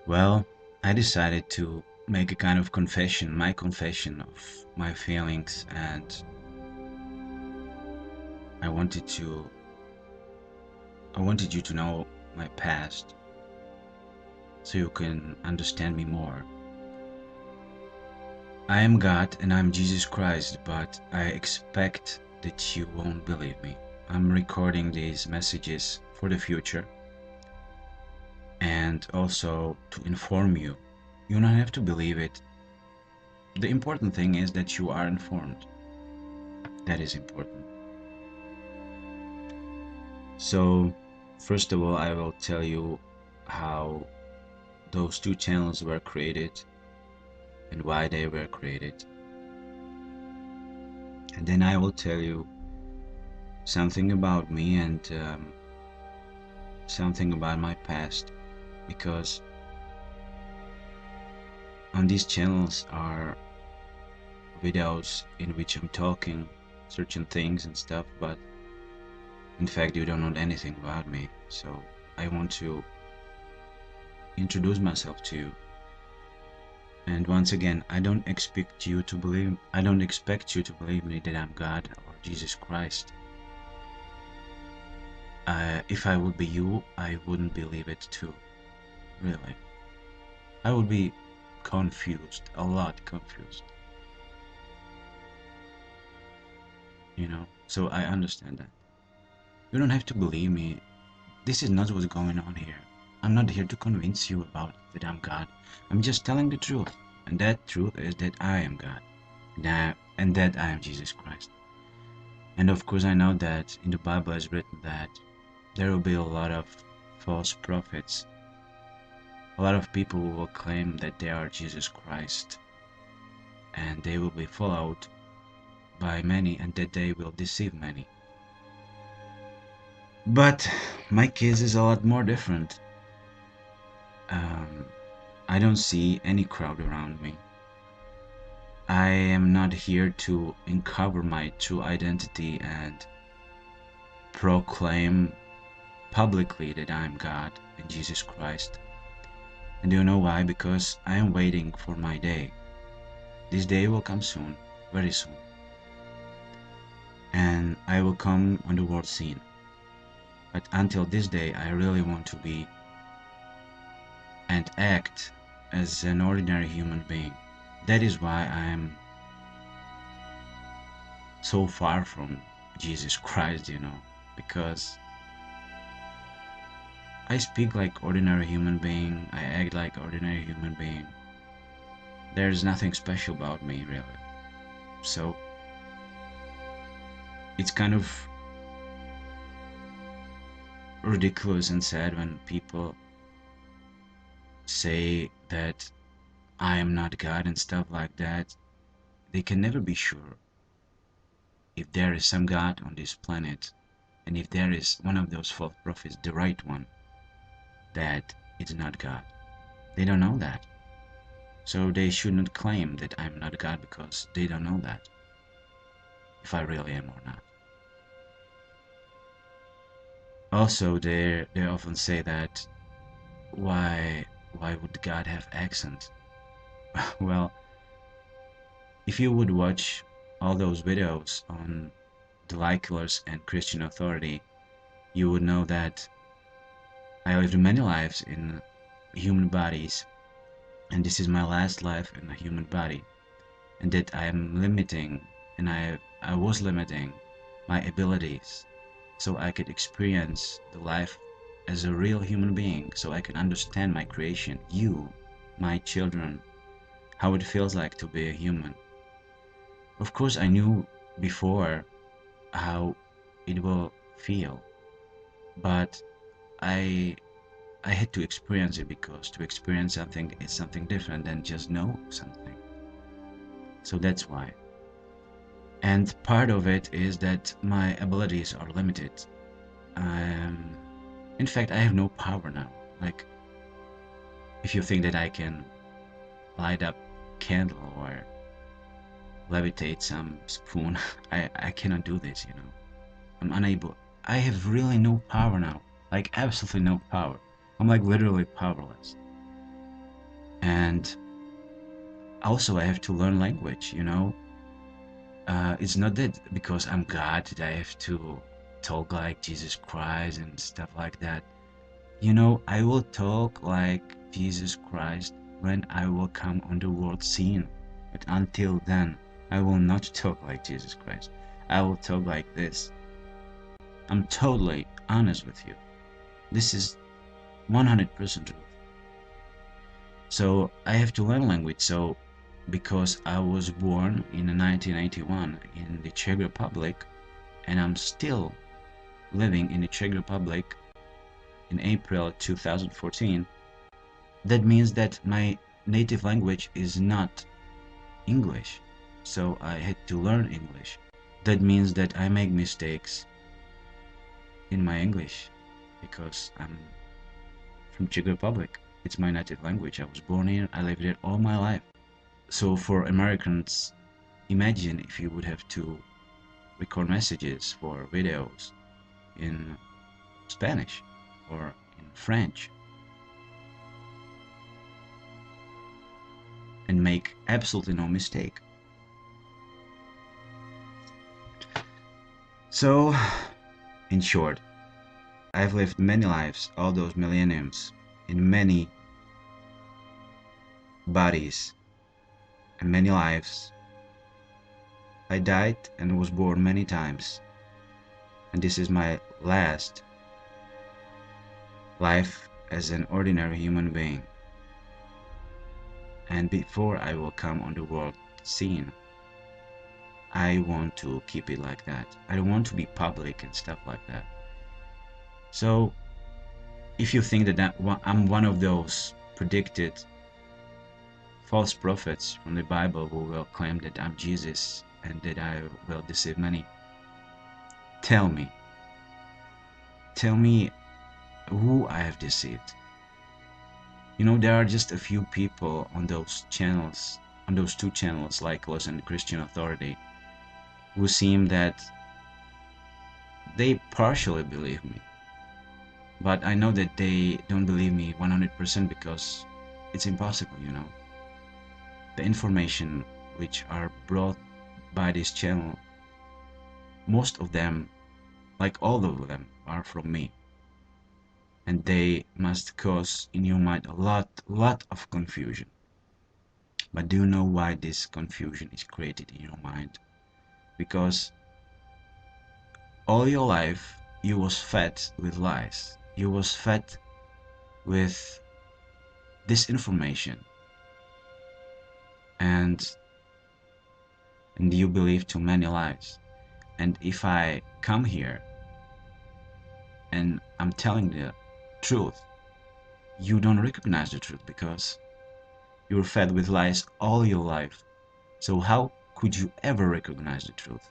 Well, I decided to make a kind of confession, my confession of my feelings, and I wanted to I wanted you to know my past so you can understand me more. I am God and I'm Jesus Christ, but I expect that you won't believe me. I'm recording these messages for the future and also to inform you. You don't have to believe it. The important thing is that you are informed. That is important. So, first of all, I will tell you how those two channels were created and why they were created. And then I will tell you something about me and something about my past, because on these channels are videos in which I'm talking certain things and stuff, but in fact you don't know anything about me. So I want to introduce myself to you. And once again, I don't expect you to believe me that I'm God or Jesus Christ. If I would be you, I wouldn't believe it too. Really. I would be confused, a lot confused. So I understand that. You don't have to believe me. This is not what's going on here. I'm not here to convince you about that I'm God. I'm just telling the truth. And that truth is that I am God. And that I am Jesus Christ. And of course I know that in the Bible is written that there will be a lot of false prophets. A lot of people who will claim that they are Jesus Christ. And they will be followed by many and that they will deceive many. But my case is a lot more different. I don't see any crowd around me. I am not here to uncover my true identity and proclaim publicly that I am God and Jesus Christ. And do you know why? Because I am waiting for my day. This day will come soon, very soon. And I will come on the world scene. But until this day, I really want to be and act as an ordinary human being. That is why I am so far from Jesus Christ, because I speak like ordinary human being, I act like ordinary human being. There's nothing special about me, really. So it's kind of ridiculous and sad when people say that I am not God and stuff like that. They can never be sure if there is some God on this planet, and if there is one of those false prophets, the right one, that it's not God. They don't know that. So they should not claim that I'm not God because they don't know that, if I really am or not. Also, they often say that why would God have accent? Well, if you would watch all those videos on the LieKillers and Christian Authority, you would know that I lived many lives in human bodies, and this is my last life in a human body, and that I am limiting, and I was limiting my abilities so I could experience the life as a real human being, so I can understand my creation, you, my children, how it feels like to be a human. Of course, I knew before how it will feel, but I I had to experience it, because to experience something is something different than just know something. So that's why. And part of it is that my abilities are limited. Um, in fact, I have no power now. Like, if you think that I can light up candle or levitate some spoon, I cannot do this, I'm unable. I have really no power now. Like, absolutely no power. I'm like literally powerless. And also I have to learn language, you know. It's not that because I'm God that I have to talk like Jesus Christ and stuff like that. You know, I will talk like Jesus Christ when I will come on the world scene. But until then, I will not talk like Jesus Christ. I will talk like this. I'm totally honest with you. This is 100% true. So I have to learn language. So because I was born in 1981 in the Czech Republic, and I'm still living in the Czech Republic in April 2014, that means that my native language is not English. So I had to learn English. That means that I make mistakes in my English because I'm from Czech Republic. It's my native language. I was born here. I lived here all my life. So for Americans, imagine if you would have to record messages for videos in Spanish or in French and make absolutely no mistake. So, in short, I've lived many lives, all those millenniums, in many bodies and many lives. I died and was born many times, and this is my last life as an ordinary human being. And before I will come on the world scene, I want to keep it like that. I don't want to be public and stuff like that. So if you think that I'm one of those predicted false prophets from the Bible who will claim that I'm Jesus and that I will deceive many, tell me who I have deceived. You know, there are just a few people on those channels, on those two channels, LieKillers and Christian Authority, who seem that they partially believe me. But I know that they don't believe me 100% because it's impossible, you know. The information which are brought by this channel, most of them, like all of them, are from me. And they must cause in your mind a lot of confusion. But do you know why this confusion is created in your mind? Because all your life you was fed with lies. You was fed with disinformation. And you believe too many lies. And if I come here and I'm telling the truth, you don't recognize the truth because you're fed with lies all your life. So how could you ever recognize the truth?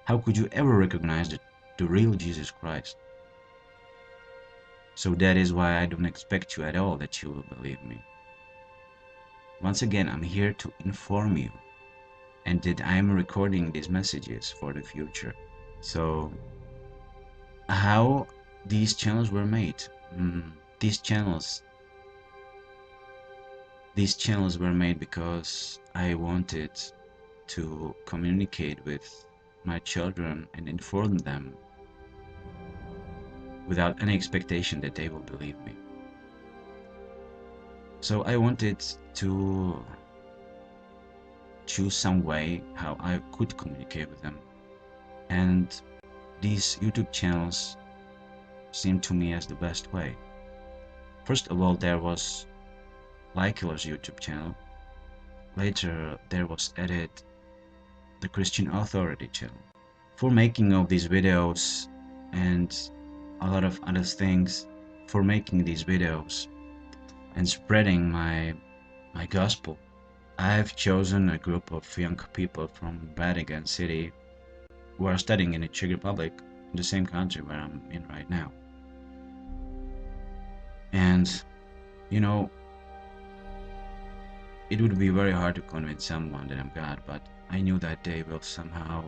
How could you ever recognize the real Jesus Christ? So that is why I don't expect you at all that you will believe me. Once again, I'm here to inform you and that I am recording these messages for the future. So how these channels were made? These channels were made because I wanted to communicate with my children and inform them without any expectation that they will believe me. So I wanted to choose some way how I could communicate with them, and these YouTube channels seemed to me as the best way. First of all, there was LieKillers YouTube channel. Later there was added the Christian Authority channel. For making of these videos and a lot of other things, for making these videos and spreading my gospel, I've chosen a group of young people from Vatican City who are studying in the Czech Republic, in the same country where I'm in right now. And you know, it would be very hard to convince someone that I'm God, but I knew that they will somehow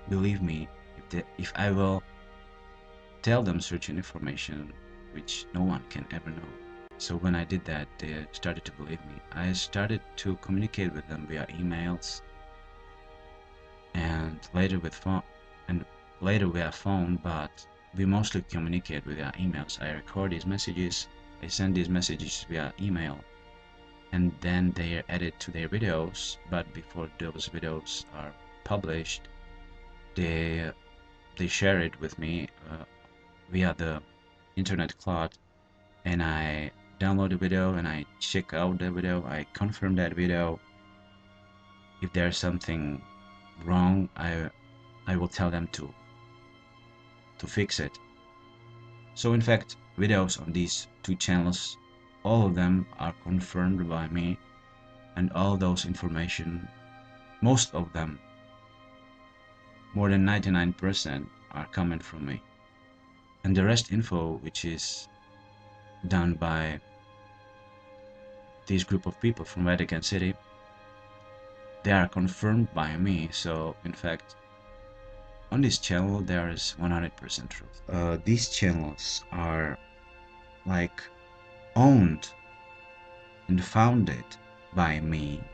believe me if I will tell them certain information which no one can ever know. So when I did that, they started to believe me. I started to communicate with them via emails and later with phone and later via phone, but we mostly communicate via emails. I record these messages, I send these messages via email, and then they are added to their videos. But before those videos are published, they they share it with me via the internet cloud, and I download the video and I check out the video. I confirm that video. If there's something wrong, I will tell them to fix it. So in fact, videos on these two channels, all of them are confirmed by me, and all those information, most of them, more than 99%, are coming from me. And the rest info, which is done by this group of people from Vatican City, they are confirmed by me. So in fact, on this channel there is 100% truth. These channels are like owned and founded by me,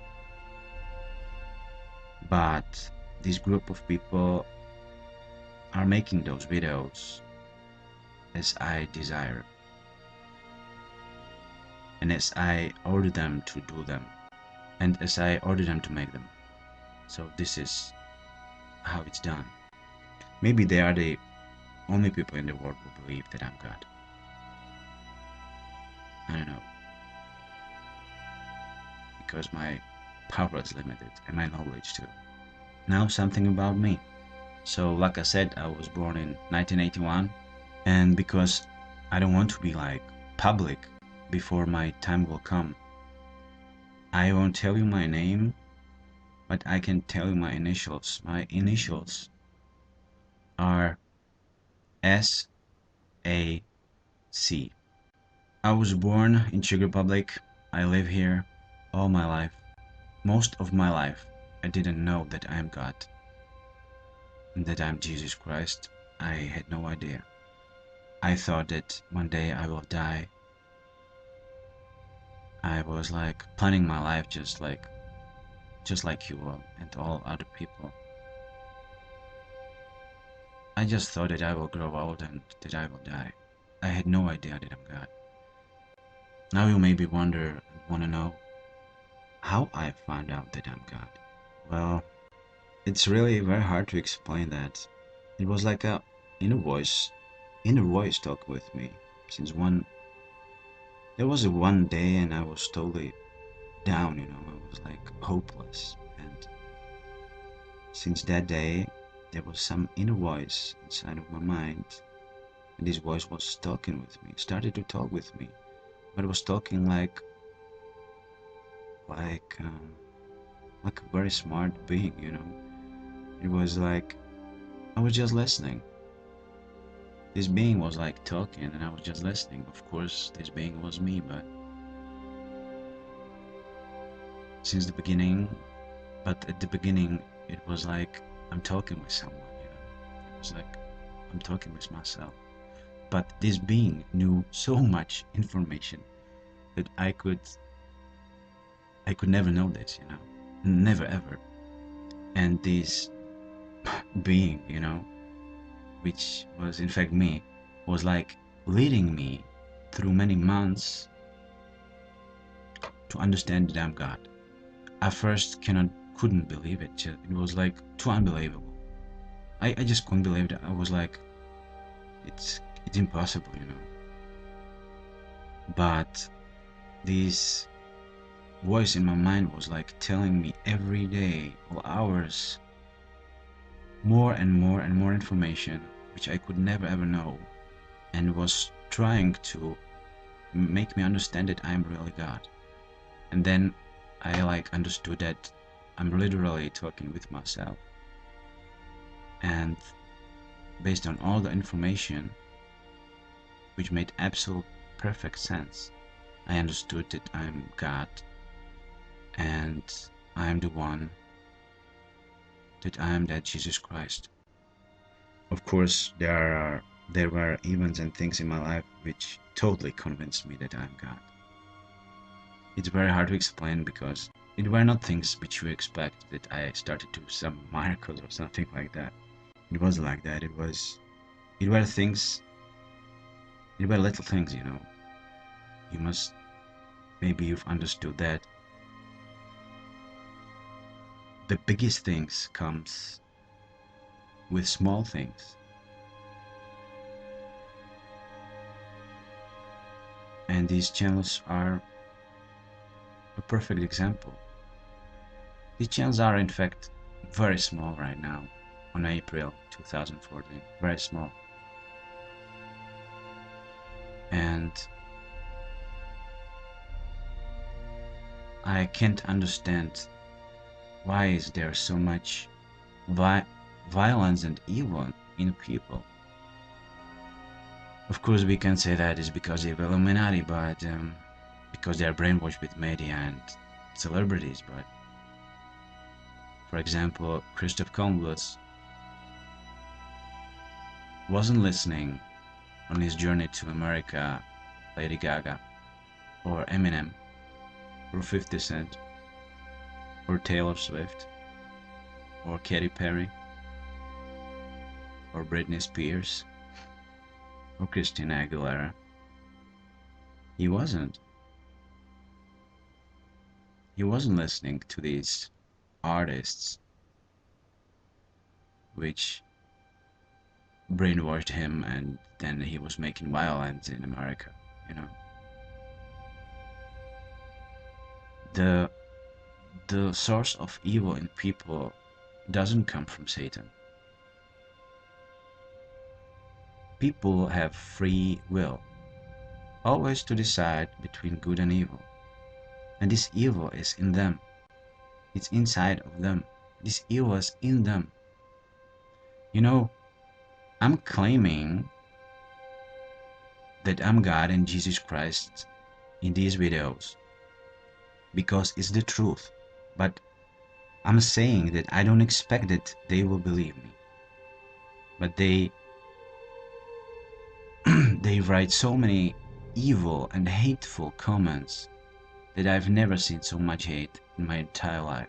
but this group of people are making those videos as I desire and as I order them to do them and as I order them to make them. So this is how it's done. Maybe they are the only people in the world who believe that I'm God. I don't know, because my power is limited and my knowledge too. Now something about me. So like I said, I was born in 1981, and because I don't want to be like public before my time will come, I won't tell you my name, but I can tell you my initials. My initials are SAC. I was born in Czech Republic. I live here all my life. Most of my life, I didn't know that I am God and that I'm Jesus Christ. I had no idea. I thought that one day I will die. I was like planning my life just like you and all other people. I just thought that I will grow old and that I will die. I had no idea that I'm God. Now you maybe wonder and want to know how I found out that I'm God. Well, it's really very hard to explain that. It was like a inner voice, talk with me. There was a one day and I was totally down, I was like hopeless. And since that day, there was some inner voice inside of my mind, and this voice was talking with me. It started to talk with me, but it was talking like um, like a very smart being, It was like I was just listening. This being was like talking, and I was just listening. Of course, this being was me, but since the beginning, but at the beginning, it was like I'm talking with someone, It was like I'm talking with myself. But this being knew so much information that I could never know this, never ever. And this being, which was in fact me, was like leading me through many months to understand that I'm God. I first couldn't believe it. It was like too unbelievable. I just couldn't believe it. I was like, it's impossible, But this voice in my mind was like telling me every day, or hours, more and more and more information which I could never ever know, and was trying to make me understand that I'm really God. And then I like understood that I'm literally talking with myself, and based on all the information which made absolute perfect sense, I understood that I'm God and I'm the one, that I am that Jesus Christ. Of course, there are There were events and things in my life which totally convinced me that I'm God. It's very hard to explain because it were not things which you expect that I started to do some miracles or something like that. It wasn't like that. It were things, it were little things, you know. You must, maybe you've understood that the biggest things comes with small things. And these channels are a perfect example. These channels are in fact very small right now on April 2014, very small. And I can't understand why is there so much violence and evil in people. Of course, we can say that is because of Illuminati, but because they are brainwashed with media and celebrities. But for example, Christoph Columbus wasn't listening on his journey to America, Lady Gaga, or Eminem, or 50 Cent, or Taylor Swift, or Katy Perry, or Britney Spears, or Christina Aguilera. He wasn't. He wasn't listening to these artists which brainwashed him, and then he was making violence in America, you know. The the source of evil in people doesn't come from Satan. People have free will, always to decide between good and evil. And this evil is in them. It's inside of them. This evil is in them. You know, I'm claiming that I'm God and Jesus Christ in these videos because it's the truth. But I'm saying that I don't expect that they will believe me. But they they write so many evil and hateful comments that I've never seen so much hate in my entire life.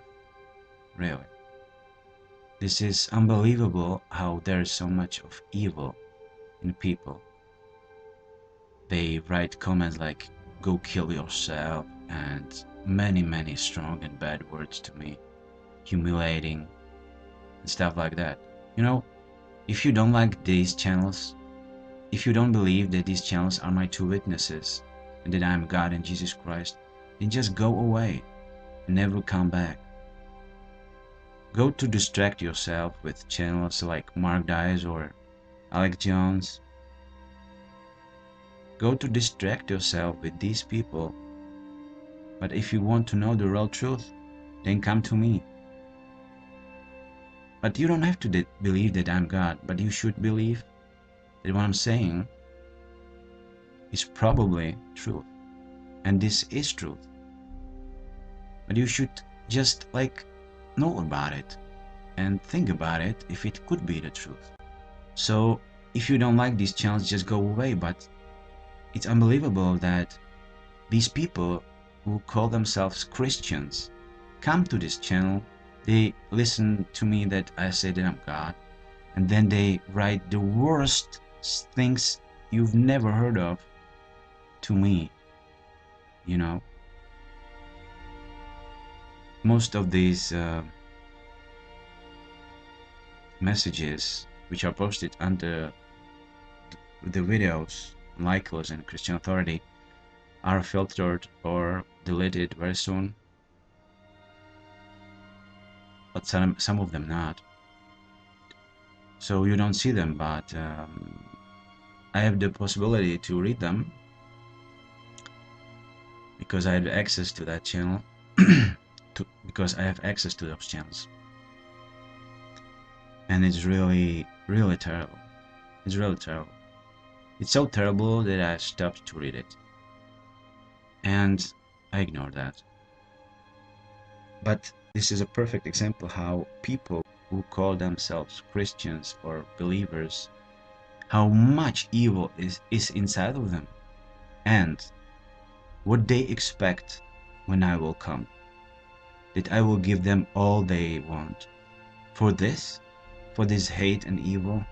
Really. This is unbelievable how there is so much of evil in people. They write comments like, go kill yourself, and many strong and bad words to me, humiliating, and stuff like that. You know, if you don't like these channels, if you don't believe that these channels are my two witnesses, and that I am God and Jesus Christ, then just go away and never come back. Go to distract yourself with channels like Mark Dice or Alex Jones. Go to distract yourself with these people. But if you want to know the real truth, then come to me. But you don't have to believe that I'm God, but you should believe that what I'm saying is probably truth. And this is truth. But you should just like know about it and think about it if it could be the truth. So if you don't like these channels, just go away. But it's unbelievable that these people who call themselves Christians come to this channel, they listen to me that I say that I'm God, and then they write the worst things you've never heard of to me, you know. Most of these messages which are posted under the videos on LieKillers and Christian Authority are filtered or deleted very soon, but some of them not. So you don't see them, but I have the possibility to read them because I have access to that channel, because I have access to those channels. And it's really terrible. It's really terrible. It's so terrible that I stopped to read it. And I ignore that. But this is a perfect example how people who call themselves Christians or believers, how much evil is inside of them, and what they expect when I will come, that I will give them all they want. For this hate and evil,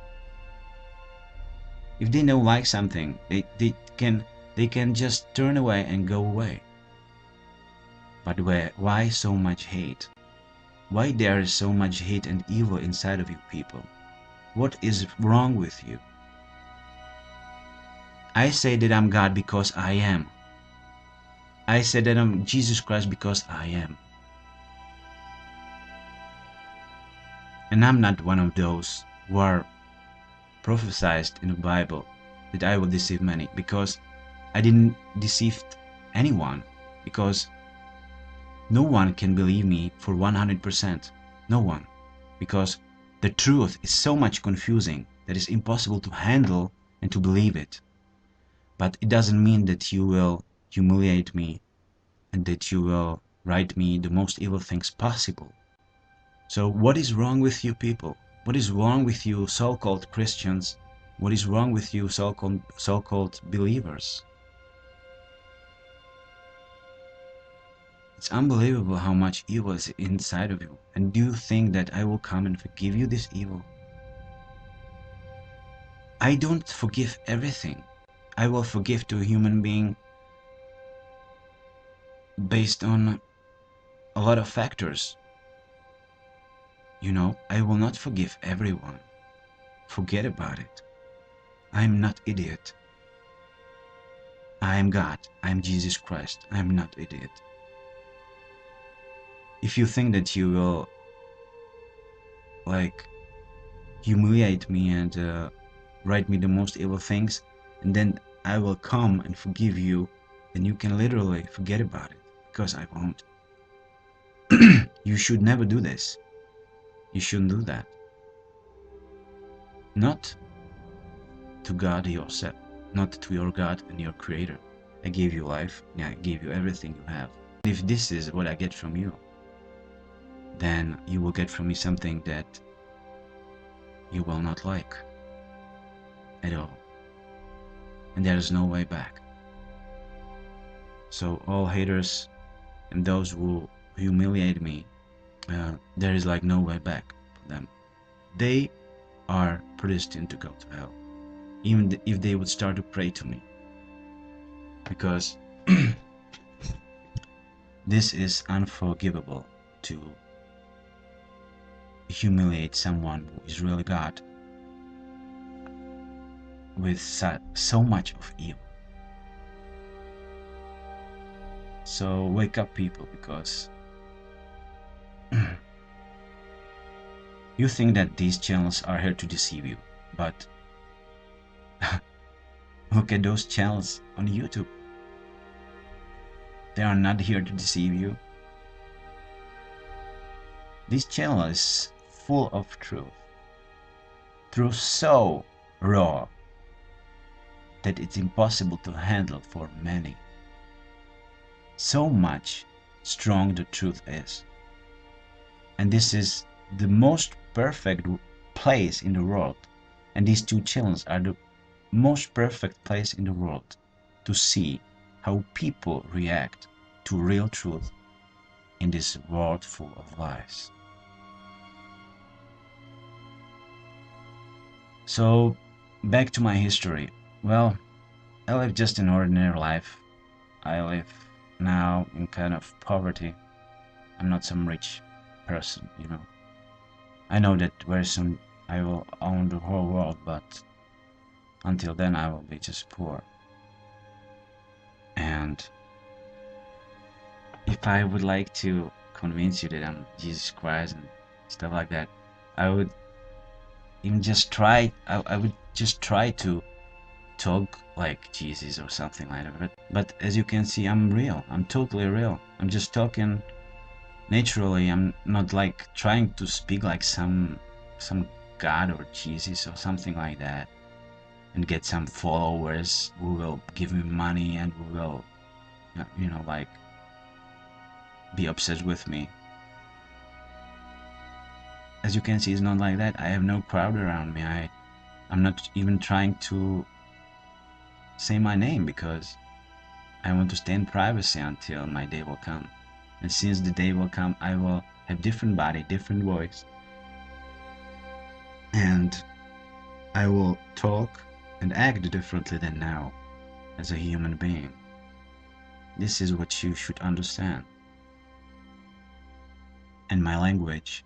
if they don't like something, they can just turn away and go away. But why so much hate? Why there is so much hate and evil inside of you people? What is wrong with you? I say that I'm God because I am. I say that I'm Jesus Christ because I am. And I'm not one of those who are prophesied in the Bible that I will deceive many, because I didn't deceive anyone, because no one can believe me for 100%. No one. Because the truth is so much confusing that it's impossible to handle and to believe it. But it doesn't mean that you will humiliate me and that you will write me the most evil things possible. So what is wrong with you people? What is wrong with you so-called Christians? What is wrong with you so-called believers? It's unbelievable how much evil is inside of you. And do you think that I will come and forgive you this evil? I don't forgive everything. I will forgive to a human being based on a lot of factors. You know, I will not forgive everyone. Forget about it. I'm not idiot. I am God. I am Jesus Christ. I am not idiot. If you think that you will like humiliate me and write me the most evil things, and then I will come and forgive you, then you can literally forget about it, because I won't. You should never do this. You shouldn't do that. Not to God yourself, not to your God and your Creator. I gave you life, yeah, I gave you everything you have. If this is what I get from you, then you will get from me something that you will not like at all. And there is no way back. So all haters and those who humiliate me, there is like no way back for them. They are predestined to go to hell, even if they would start to pray to me, because this is unforgivable, to humiliate someone who is really God with so much of evil. So wake up people, because you think that these channels are here to deceive you, but look at those channels on YouTube. They are not here to deceive you. This channel is full of truth. Truth so raw that it's impossible to handle for many. So much strong the truth is. And this is the most perfect place in the world. And these two channels are the most perfect place in the world to see how people react to real truth in this world full of lies. So back to my history. Well, I live just an ordinary life. I live now in kind of poverty. I'm not some rich person, you know. I know that very soon I will own the whole world, but until then I will be just poor. And if I would like to convince you that I'm Jesus Christ and stuff like that, I would even just try, I would just try to talk like Jesus or something like that. But as you can see, I'm real. I'm totally real. I'm just talking naturally. I'm not like trying to speak like some God or Jesus or something like that and get some followers who will give me money and who will, you know, like be obsessed with me. As you can see, it's not like that. I have no crowd around me. I'm not even trying to say my name because I want to stay in privacy until my day will come. And since the day will come, I will have different body, different voice, and I will talk and act differently than now as a human being. This is what you should understand. And my language,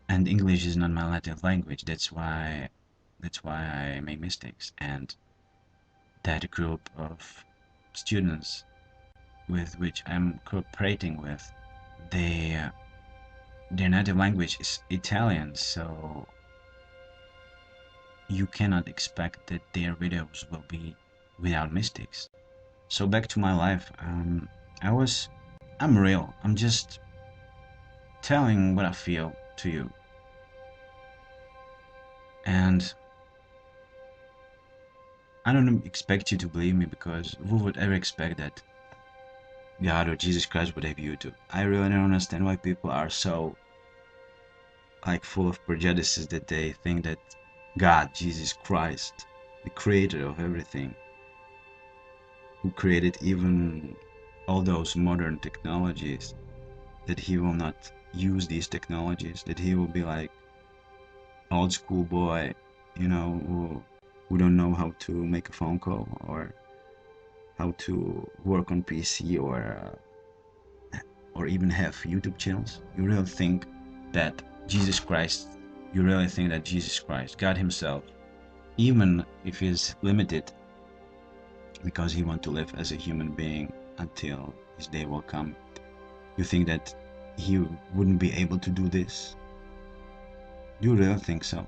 and English is not my native language. That's why I make mistakes. And that group of students with which I'm cooperating with, they their native language is Italian, so you cannot expect that their videos will be without mistakes. So back to my life. I was, I'm real. I'm just telling what I feel to you, and I don't expect you to believe me because who would ever expect that God or Jesus Christ would have YouTube? I really don't understand why people are so like full of prejudices that they think that God, Jesus Christ, the creator of everything, who created even all those modern technologies, that he will not use these technologies, that he will be like old school boy, who don't know how to make a phone call or how to work on PC or even have YouTube channels. That Jesus Christ, you really think that Jesus Christ, God himself, even if he's limited because he wants to live as a human being until his day will come, you think that he wouldn't be able to do this? Do you really think so?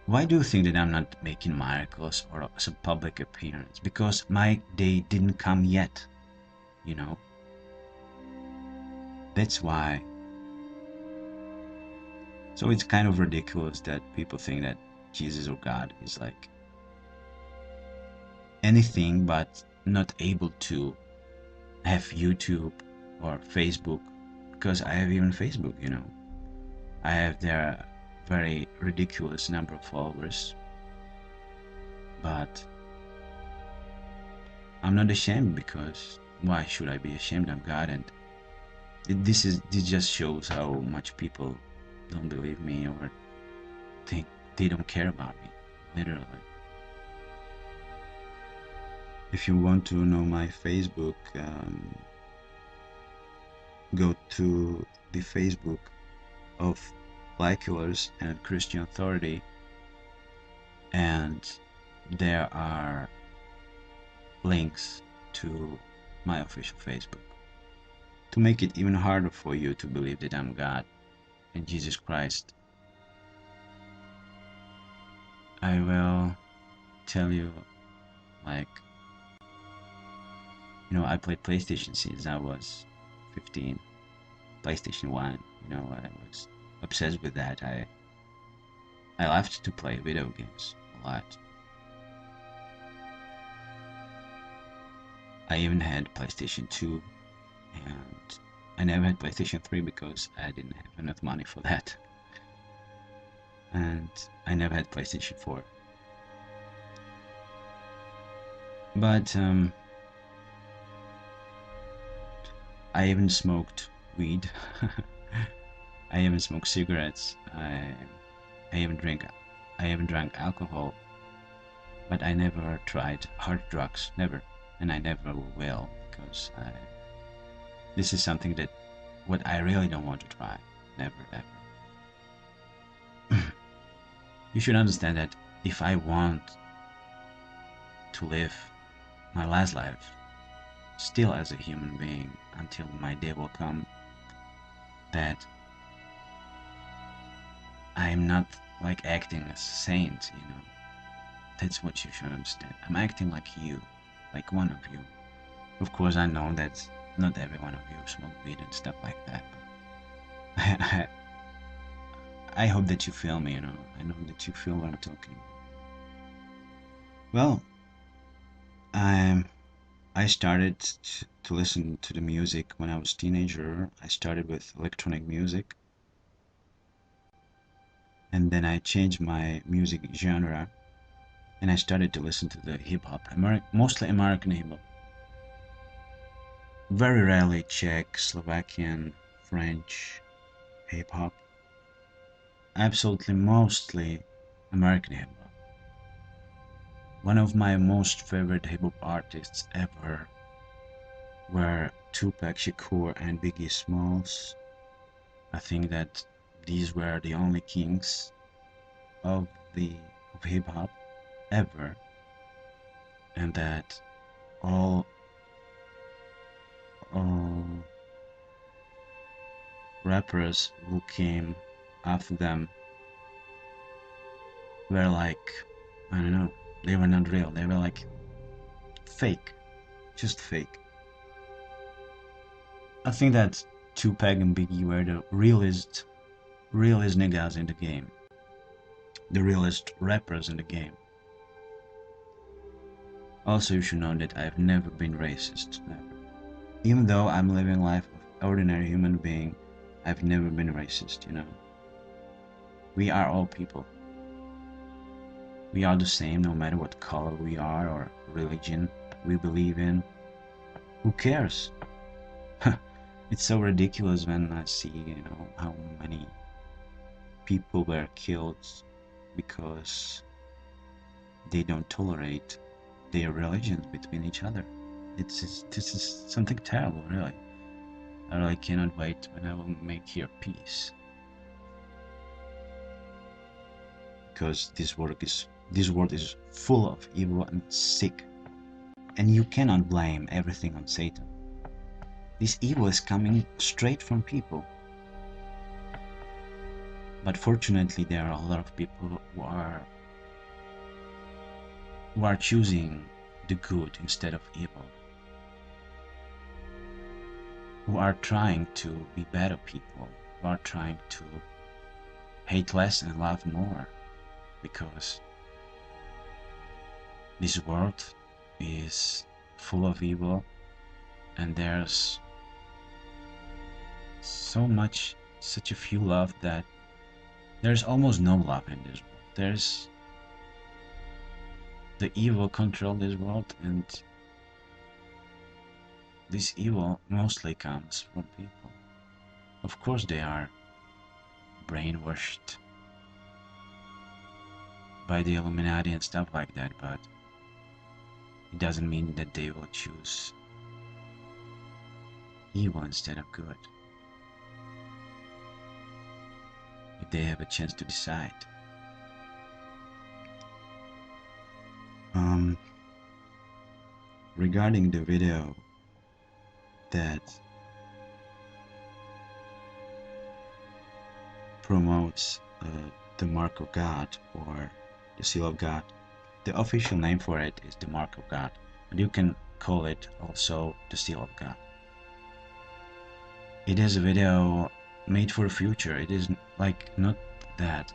Why do you think that I'm not making miracles or some public appearance? Because my day didn't come yet, you know? That's why. So it's kind of ridiculous that people think that Jesus or God is like anything but not able to have YouTube or Facebook, because I have even Facebook. I have their very ridiculous number of followers, but I'm not ashamed because why should I be ashamed of God? And this just shows how much people don't believe me or think they don't care about me, literally. If you want to know my Facebook, go to the Facebook of LieKillers and Christian Authority, and there are links to my official Facebook. To make it even harder for you to believe that I'm God and Jesus Christ, I will tell you, like, I played PlayStation since I was 15, PlayStation 1, I was obsessed with that. I loved to play video games a lot. I even had PlayStation 2, and I never had PlayStation 3 because I didn't have enough money for that. And I never had PlayStation 4. But I even smoked weed. I even smoked cigarettes. I even drank alcohol. But I never tried hard drugs, never, and I never will, because this is something that what I really don't want to try, never ever. You should understand that if I want to live my last life still as a human being until my day will come, that I'm not like acting as a saint. That's what you should understand. I'm acting like you, like one of you. Of course, I know that not every one of you smoke weed and stuff like that. But I hope that you feel me, I know that you feel what I'm talking about. Well, I started to listen to the music when I was a teenager. I started with electronic music, and then I changed my music genre, and I started to listen to the hip hop, mostly American hip hop. Very rarely Czech, Slovakian, French hip hop. Absolutely mostly American hip hop. One of my most favorite hip hop artists ever were Tupac Shakur and Biggie Smalls. I think that these were the only kings of the of hip hop ever, and that all all rappers who came after them were like, I don't know, they were not real. They were like fake, just fake. I think that Tupac and Biggie were the realest niggas in the game, the realest rappers in the game. Also, you should know that I've never been racist, never. Even though I'm living life of ordinary human being, I've never been racist, you know. We are all people. We are the same no matter what color we are or religion we believe in. Who cares? It's so ridiculous when I see, you know, how many people were killed because they don't tolerate their religions between each other. This is something terrible, really. I really cannot wait when I will make here peace. Because this world is full of evil and sick. And you cannot blame everything on Satan. This evil is coming straight from people. But fortunately there are a lot of people who are choosing the good instead of evil. Who are trying to be better people, who are trying to hate less and love more, because this world is full of evil and there's such a few love that there's almost no love in this world. There's the evil control this world, and this evil mostly comes from people. Of course they are brainwashed by the Illuminati and stuff like that, but it doesn't mean that they will choose evil instead of good. If they have a chance to decide. Regarding the video that promotes the Mark of God or the Seal of God, the official name for it is the Mark of God, but you can call it also the Seal of God. It is a video made for the future. It is like not that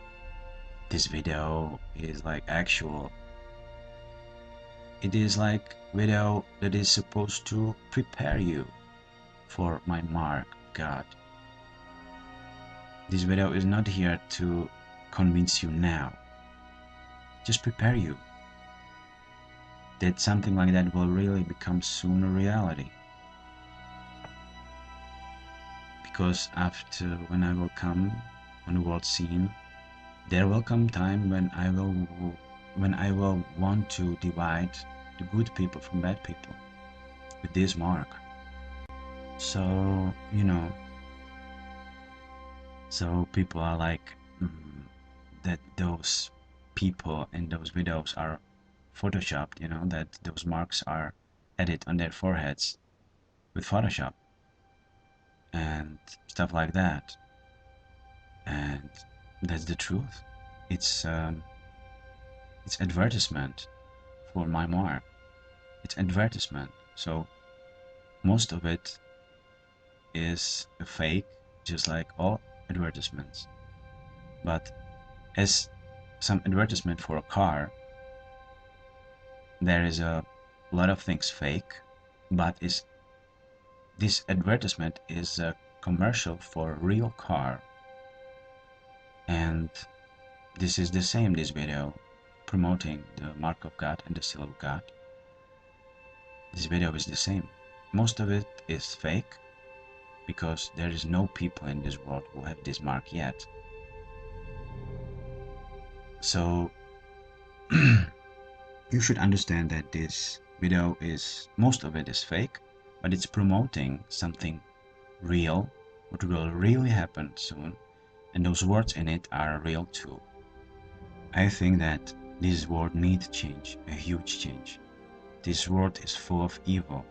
this video is like actual. It is like video that is supposed to prepare you for my Mark God. This video is not here to convince you now. Just prepare you that something like that will really become soon a reality. Because after when I will come on the world scene, there will come time when I will want to divide the good people from bad people with this mark. So, you know, so people are like that those people in those videos are photoshopped, you know, that those marks are added on their foreheads with Photoshop and stuff like that. And that's the truth. It's advertisement for my mark. It's advertisement. So most of it is a fake, just like all advertisements. But as some advertisement for a car, there is a lot of things fake, but this advertisement is a commercial for a real car, and This is the same, this video, promoting the mark of God and the seal of God. This video is the same. Most of it is fake, because there is no people in this world who have this mark yet. So you should understand that this video is, most of it is fake, but it's promoting something real, what will really happen soon, and those words in it are real too. I think that this world needs change, a huge change. This world is full of evil,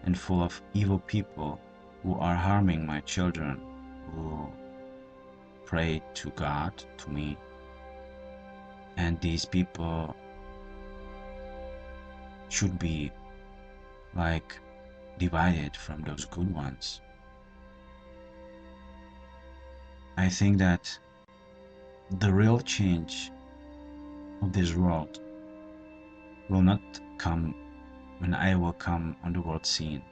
and full of evil people who are harming my children, who pray to God, to me, and these people should be like divided from those good ones. I think that the real change of this world will not come when I will come on the world scene.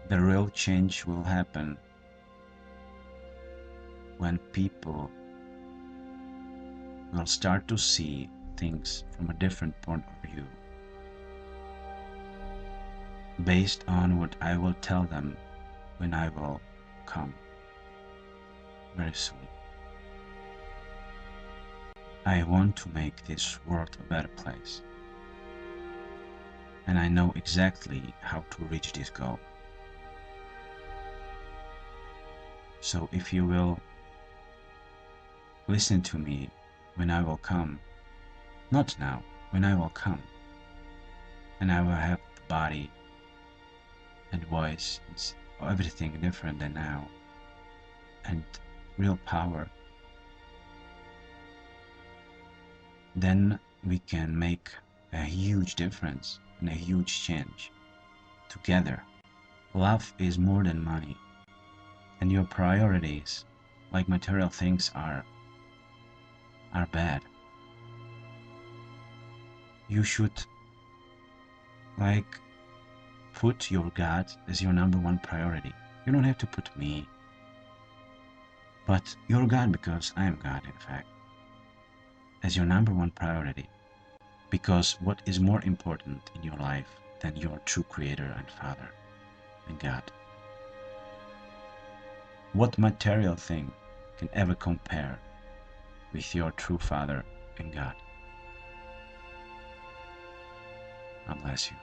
The real change will happen when people will start to see things from a different point of view, based on what I will tell them when I will come very soon. I want to make this world a better place, and I know exactly how to reach this goal. So if you will listen to me when I will come, not now, when I will come, and I will have the body and voice, it's everything different than now, and real power, then we can make a huge difference and a huge change together. Love is more than money, and your priorities, like material things, are bad. You should like put your God as your number one priority. You don't have to put me, but your God, because I am God in fact, as your number one priority. Because what is more important in your life than your true Creator and Father and God? What material thing can ever compare with your true Father and God? God bless you.